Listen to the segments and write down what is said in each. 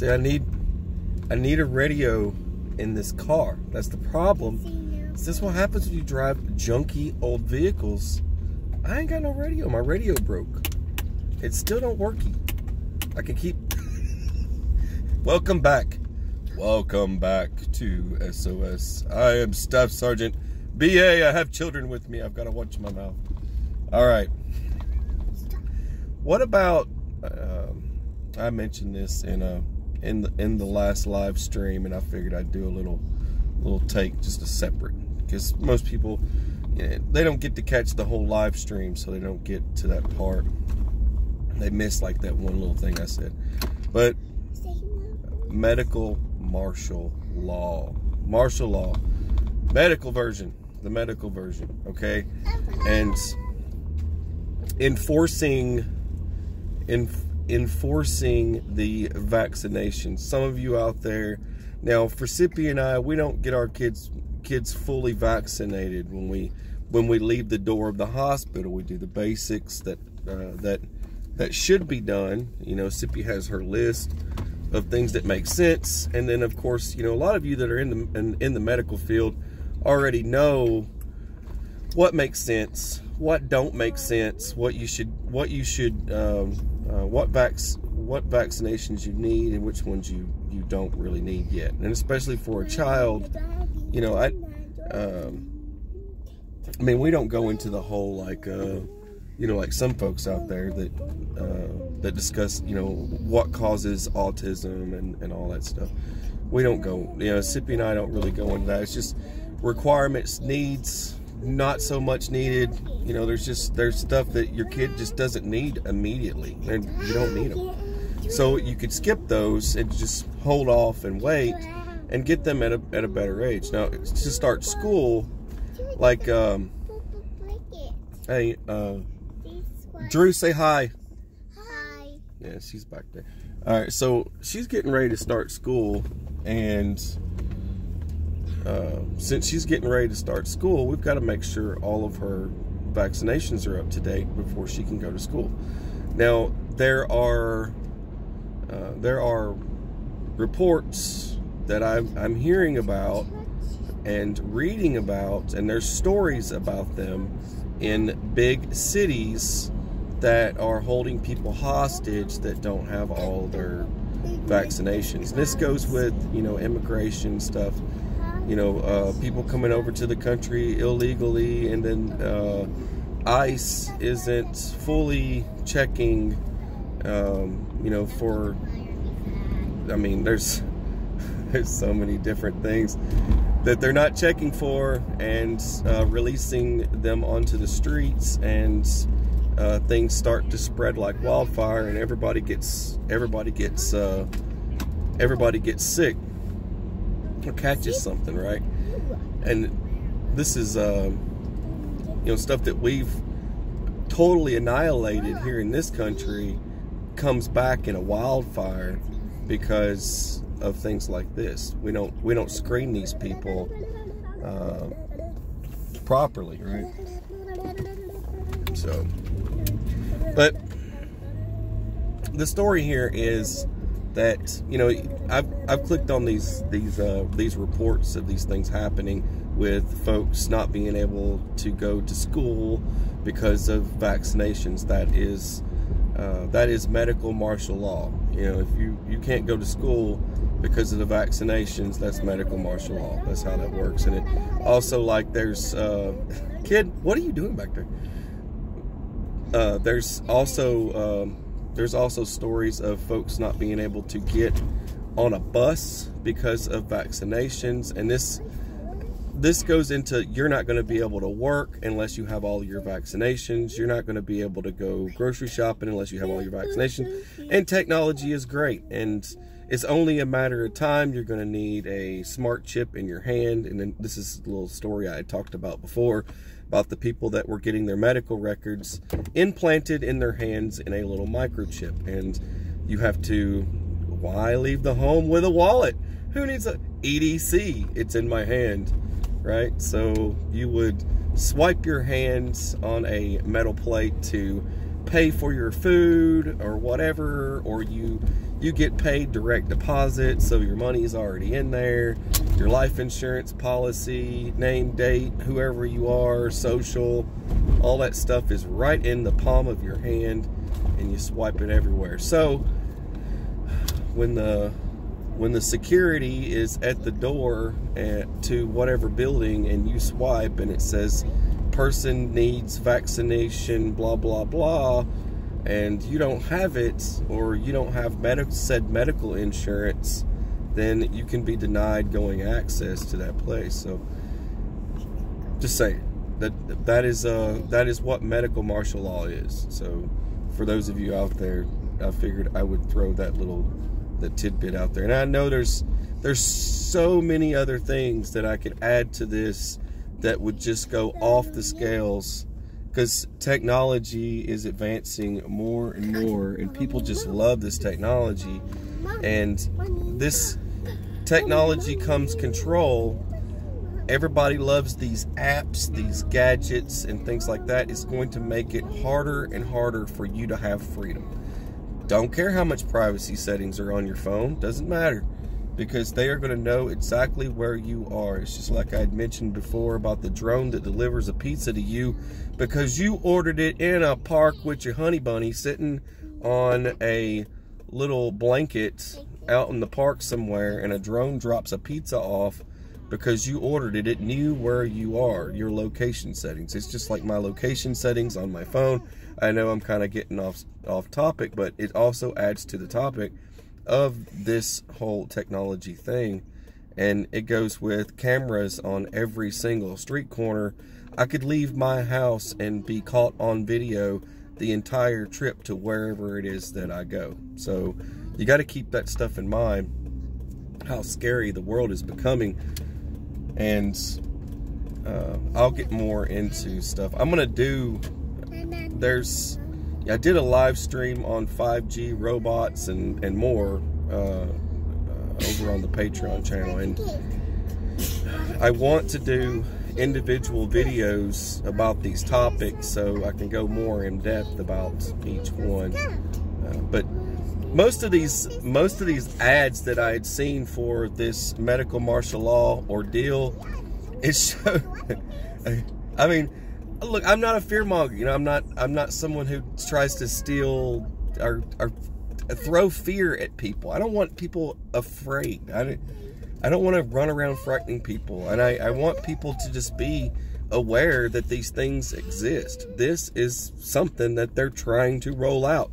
See, I need a radio in this car. That's the problem. Is this what happens when you drive junky old vehicles? I ain't got no radio. My radio broke. It's still not working. I can keep... Welcome back. Welcome back to SOS. I am Staff Sergeant BA. I have children with me. I've got to watch my mouth. All right. What about... I mentioned this in the last live stream, and I figured I'd do a little take, just a separate, because most people, you know, they don't get to catch the whole live stream, so they don't get to that part. They miss like that one little thing I said. But medical martial law, medical version, the medical version, okay, and enforcing the vaccination. Some of you out there now, for Sippy and I, we don't get our kids fully vaccinated when we leave the door of the hospital. We do the basics that should be done. You know, Sippy has her list of things that make sense, and then of course, you know, a lot of you that are in the medical field already know what makes sense, what don't make sense, what vaccinations you need and which ones you don't really need yet. And especially for a child, you know, I mean, we don't go into the whole like you know, like some folks out there that discuss, you know, what causes autism and all that stuff. We don't go, you know, Sippy and I don't really go into that. It's just requirements, needs, not so much needed. You know, there's stuff that your kid just doesn't need immediately, and you don't need them. So you could skip those and just hold off and wait and get them at a better age. Now, to start school, like, hey, Drew, say hi. Hi. Yeah, she's back there. All right, so she's getting ready to start school, and since she's getting ready to start school, we've got to make sure all of her vaccinations are up to date before she can go to school. Now, there are reports that I'm hearing about and reading about, and there's stories about them in big cities that are holding people hostage that don't have all their vaccinations. This goes with, you know, immigration stuff. You know, people coming over to the country illegally, and then ICE isn't fully checking, you know, for, I mean, there's so many different things that they're not checking for, and releasing them onto the streets, and things start to spread like wildfire, and everybody gets sick or catches something, right? And this is you know, stuff that we've totally annihilated here in this country comes back in a wildfire because of things like this. We don't screen these people properly, right? So, but the story here is that, you know, I've clicked on these reports of these things happening with folks not being able to go to school because of vaccinations. That is medical martial law. You know, if you can't go to school because of the vaccinations, that's medical martial law. That's how that works. And it also, like, there's kid, what are you doing back there? There's also stories of folks not being able to get on a bus because of vaccinations, and this goes into, you're not going to be able to work unless you have all your vaccinations. You're not going to be able to go grocery shopping unless you have all your vaccinations. And technology is great, and it's only a matter of time. You're going to need a smart chip in your hand. And then this is a little story I had talked about before, about the people that were getting their medical records implanted in their hands in a little microchip. And you have to, why leave the home with a wallet? Who needs a EDC? It's in my hand, right? So you would swipe your hands on a metal plate to pay for your food or whatever, or you You get paid direct deposit, so your money is already in there. Your life insurance policy, name, date, whoever you are, social, all that stuff is right in the palm of your hand, and you swipe it everywhere. So when the security is at the door to whatever building, and you swipe and it says person needs vaccination, blah blah blah, and you don't have it, or you don't have said medical insurance, then you can be denied going access to that place. So just saying that is what medical martial law is. So for those of you out there, I figured I would throw that tidbit out there. And I know there's so many other things that I could add to this that would just go off the scales, because technology is advancing more and more, and people just love this technology. And this technology comes control. Everybody loves these apps, these gadgets, and things like that. It's going to make it harder and harder for you to have freedom. Don't care how much privacy settings are on your phone. Doesn't matter, because they are going to know exactly where you are. It's just like I had mentioned before about the drone that delivers a pizza to you because you ordered it in a park with your honey bunny sitting on a little blanket out in the park somewhere, and a drone drops a pizza off because you ordered it. It knew where you are, your location settings. It's just like my location settings on my phone. I know I'm kind of getting off topic, but it also adds to the topic of this whole technology thing. And it goes with cameras on every single street corner. I could leave my house and be caught on video the entire trip to wherever it is that I go. So you got to keep that stuff in mind, how scary the world is becoming. And I'll get more into stuff. I'm gonna do, I did a live stream on 5G robots and more over on the Patreon channel, and I want to do individual videos about these topics so I can go more in depth about each one. But most of these ads that I had seen for this medical martial law ordeal, it showed. I mean, look, I'm not a fearmonger. You know, I'm not someone who tries to steal or throw fear at people. I don't want people afraid. I don't want to run around frightening people, and I want people to just be aware that these things exist. This is something that they're trying to roll out.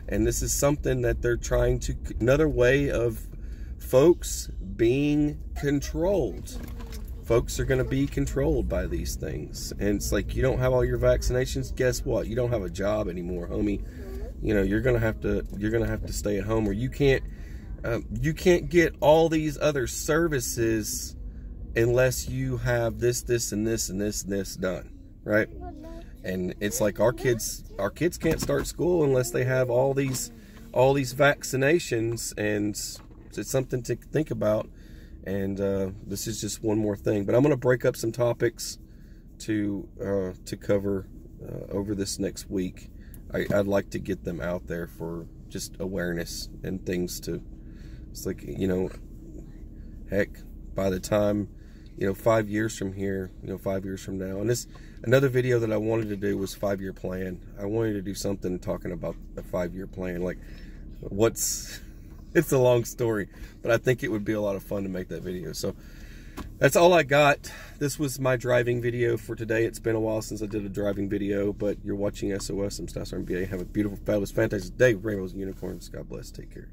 And this is something that they're trying to, another way of folks being controlled. Folks are going to be controlled by these things. And it's like, you don't have all your vaccinations, guess what? You don't have a job anymore, homie. You know, you're going to have to stay at home, or you can't get all these other services unless you have this, and this done, right? And it's like our kids can't start school unless they have all these vaccinations, and it's something to think about. And this is just one more thing. But I'm going to break up some topics to cover over this next week. I'd like to get them out there for just awareness and things to. It's like, you know, heck, by the time, you know, 5 years from here, you know, 5 years from now, and this. Another video that I wanted to do was 5-year plan. I wanted to do something talking about a 5-year plan. Like, it's a long story, but I think it would be a lot of fun to make that video. So that's all I got. This was my driving video for today. It's been a while since I did a driving video, but you're watching SOS. I'm Stasser MBA. Have a beautiful, fabulous, fantastic day. Rainbows and unicorns. God bless. Take care.